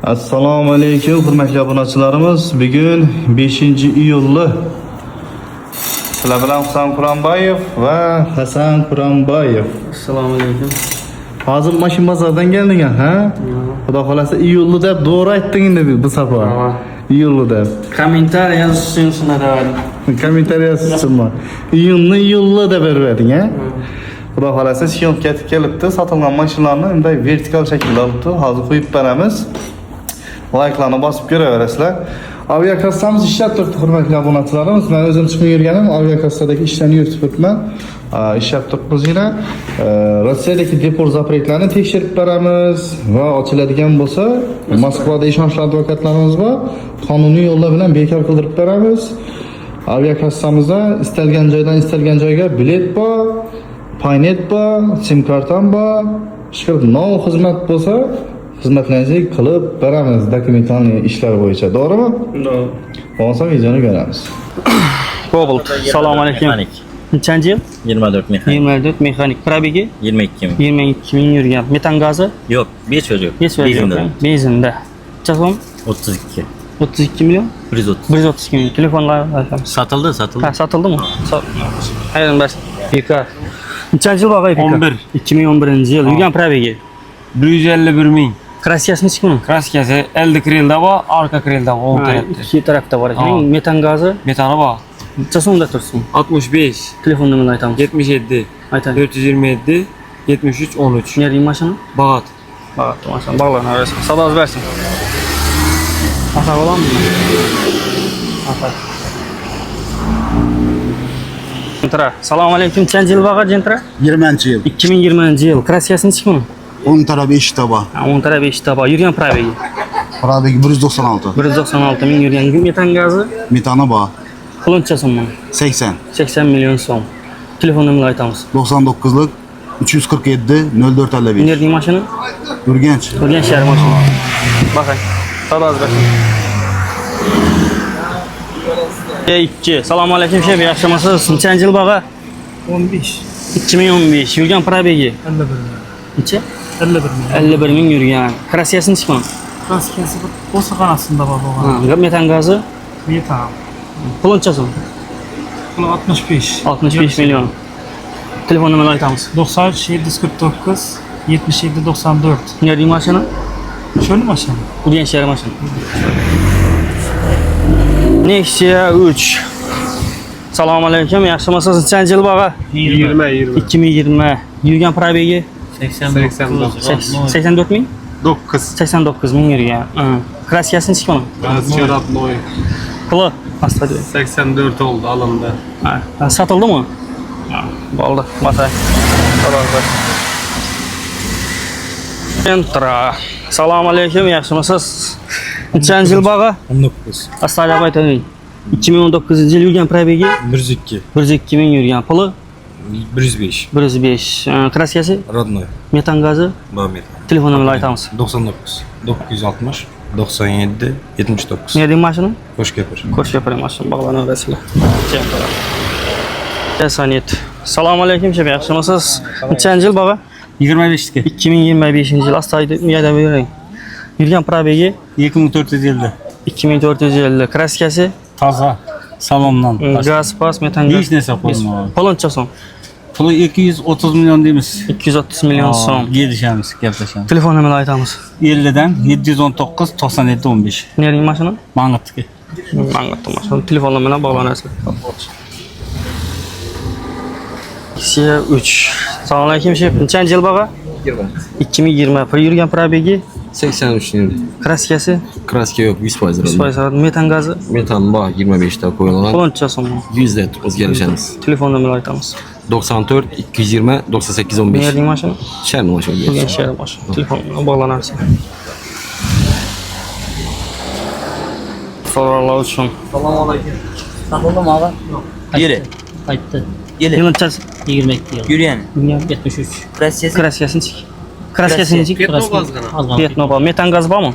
Assalomu alaykum hurmatli obunachilarimiz. Bugun 5-iyulni sizlar bilan Husan Quronboyev va Hasan Quronboyev. Assalomu alaykum. Hozir mashin bozordan kelding, ha? Xudo xolasa iyulni deb to'g'ri aytding endi bu safar. Iyulni deb. Kommentariy yozish uchun shunday. Kommentariy yozish uchunmi? Iyulni deb berverding, ha? Xudo xolasa syomka ketib kelibdi. Sotilgan mashinlarni bunday vertikal shaklda olibdi. Hozir qo'yib beramiz. Like'larni bosib ko'raverasizlar. Aviakassamiz ishlab turibdi hurmatli obunachilarimiz. Men o'zim chiqib yurganim aviakassadagi ishlarni yuritib turibman. Ishlab turibmiz yana. Rossiyadagi depor zapretlarni tekshirib beramiz va ochiladigan bo'lsa, Moskvada ishonchli advokatlarimiz bor. Qonuniy yo'llar bilan bekor qildirib beramiz. Aviakassamizda istalgan joydan istalgan joyga bilet bor, paynet bor, sim kartam bor. Shikir nov xizmat bo'lsa, xizmatlaringizni qilib beramiz dokumentalniy ishlar bo'yicha. To'g'rimi? To'g'ri. Bo'lsa videoni ko'ramiz. Cobalt. Assalomu alaykum. Nechanchi yil? 24 mexanik. 24 mexanik. Probegi 22 ming. 22 ming yurgan. Metan gazi? Yo'q, 5 yo'q. Benzinda. Benzinda. Necha so'm? 32. 32 million? 130. 132 million. Telefonlar aytamiz. Satıldı. Ha, satildimi? Hayırın bersin. Bekar. Nechanchi yil bag'ay bekar? 11. 2011-yil. Yurgan probegi. 151 ming. Kraskasi nechi kun? Kraskasi elde krelda bor, arka krelda bor, o'ng tarafda. İki tarafda var. Ha. Metan gazı Metani bor. necha so'mda tursin? 65, Telefon numarini aytamiz. 77, Aytaylik. 427, 73, 13. Nerede mashina? Bağat. Bak, mashina bog'lanadi. Sadoz bersin. Asa bo'ladimi? Asa. Jentra. Assalomu alaykum. Nechanchi yil bag'a Jentra? 20-yil. 2020-yil. Kraskasi nechi kun? 10 taraf eshikda bor. 10 taraf eshikda bor. Yurgan probegi. Probegi 196. 196 ming yurgan. Metan gazi Metani bor. qiluncha so'm. 80. 80 million so'm. Telefon numarini aytamiz. 99lik 347 0455. Nerede mashina? Urganch. Urgan shahar mashina. Bakay. Sadoz bersin. Ikki. Assalomu alaykum shef, yaxshimisiz? Nechanchi yil bag'a? 15. 2015. Yurgan probegi. 51. Necha? 51 ming. 51 ming yurgan. Kraskasi nechi kun? Kraskasi bo'saqanasida bor bo'lgan. Ha, metan gazi Metan. qiluncha so'm. Puli 65. 65 million. Telefon numarini aytamiz. 93 749 77 94. Nerede mashina? Şöyle mashina. Urgan shahar mashina. Nexia 3. Assalomu alaykum, yaxshimisiz? Nechanchi yil bag'a? 20. 2020. Yurgan probegi 84 ming? 9. 89 ming yurgan. Kraskasi nechi kun? Родной. Puli astadi. 84 oldu alımda. Ha, satildimi? Bo'ldi. Masay. Entra. Assalomu alaykum, yaxshimisiz? Nechanchi yil bag'a? 19. Astalab aytaylik. 2019-yil yurgan probegi 102. 102 ming yurgan. Puli 105. 105. Kraskasi? Родной. Metan gazi? Bamir. Telefon numarini aytamiz. 99. 960. 97. 79. Nerede mashina? Qo'shkepir. Ko'rshapar mashina bog'lanaverasizlar. Esanet. Assalomu alaykum shef, yaxshimisiz? Nechanchi yil bag'a? 25 'ga. 2025-yil astayda uyada bering. Yurgan probegi 2450. 2450. Kraskasi? Taza. Salondan. Gaz, pas, metan gaz. Hiç narsa qo'ymagan. Qoloncha so'm. Puli 230 milyon deymiz. 230 million so'm. Gelişemiz, gaplashamiz. Telefon numarini aytamiz. 50'den 719 97 15. Nerede mashina? Mang'itniki. Mang'itda mashina. Telefon bilan bog'lanasizlar. Nexia 3. Assalomu alaykum shef. Nechanchi yil bag'a? 2020. Pul yurgan probegi 83 yıl. kraskasi? Kraska yok 100%. 100%. Metan gazi? Metan bor 25 ta qo'yilgan. Qoloncha so'm. 100 da o'zgarishamiz. Telefon numarini aytamiz. 94 220 98 15. Nerede mashina? Sharm mashina. Yurgan shahar mashina. Telefon bilan bog'lanasizlar. So'rovlar uchun. Satıldı abi? Yeri. Kayıttı. Yıl neçesi? 22 yıl. Yürüyen. 73. Kraskesi. Kraskasi nechi? Kraskasi nechi? Az var. Petnova. Metan gaz bormi?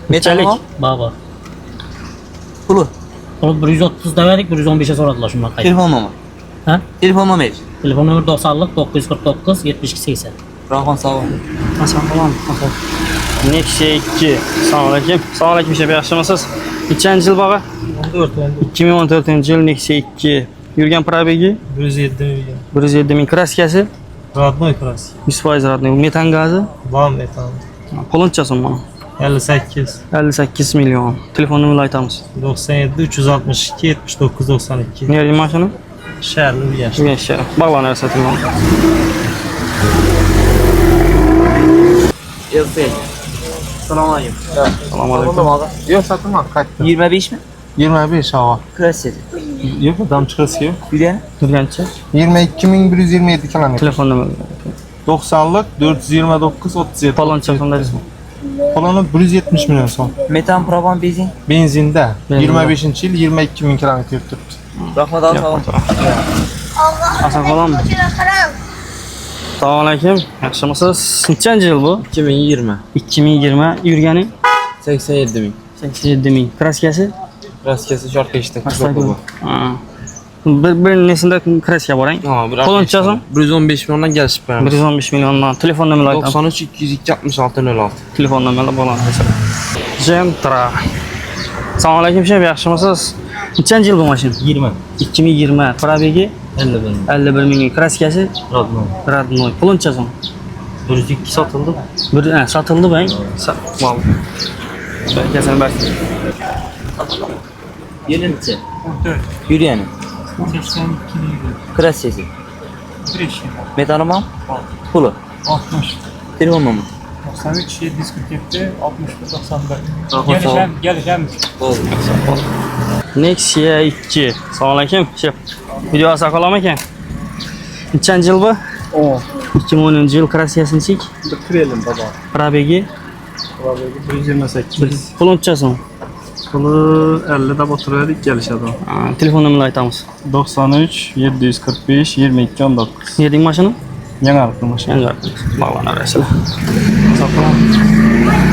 Nechalik? Baba. Pulu. Onu 130 demedik, 115'e soradılar şundan kayıt. Telefon numara. Ha? Telefon numara. Telefon numara 90'lık 949 72 80. Rahman sağ ol. Hasan falan. Nexia 2. Assalomu alaykum. Assalomu alaykum, shep yaxshimisiz? Nechanchi yil bag'i? 2014 yil Nexia 2. Yurgan probegi 107 milyon. 107 ming. Kraskasi Radnoy kraski. 100% radnoy. Metan gazi Van metan. qo'lincha so'm 58. 58 million. Telefon numarini aytamiz. 97 362 79 92. Nerede mashina? Şerli bir yaş. Yaşa. Bağlanırsa telefon. Assalomu alaykum. Assalomu alaykum. Yo'q, sotdim qaytdi. 25 mi? 25 hava. Klasik. Yok adam çıkası yok. Yurgan. Yurgancha. 22.127 kilometre. Telefon numarasi. 90'lık 429 37. Paloncha qanday? Polonu 170 milyon son. Metan, propan, benzin. Benzinde. Benzinde. 25. yıl 22.000 kilometre yürüttü. Rahmat al, sağ ol. Hasan falanmı? Assalomu alaykum. Yaxshimisiz? Nechanchi yil bu? 2020. 2020. Yurgani 87 bin. 87 ming. Kraskasi? Raskesi şarkı işte. Ha. Bir nesinde kraska borang. Qo'linchasi 115 milyondan gelişip vermiş. 115 milliondan. Telefon numarani aytamiz. 93 202 66 06. Telefon numarani bağlantirsa. Gentra. Assalomu alaykum, shep yaxshimisiz? Nechanchi yil bu mashina? 20. 2020. Probegi 51 ming. Kraskasi Radnoy. radnoy. Qo'linchasi 102 satıldı. bir satıldı bang. Mal. Belki bak. Yerinti. Yurgani. 82 Klasik. milyon. Metanı var? Pulu. 60. Telefon numarası. 93 747 61 94. Rahmat sağ ol. Geleceğim. Nexia 2. Assalomu alaykum, shep. Video olsa qoladimi ekan? Nechanchi yil bu? 2010 yil kraskasini Bitirelim baba. probegi 128. qo'linchasi. Pulu 50'de oturuyoruz gelişedi. Telefon numarini aytamiz. 93 745 22 19. Yerding mashina? Yanarıklı maşın. Yangi. Bağlanaverasizlar. Sog' bo'ling.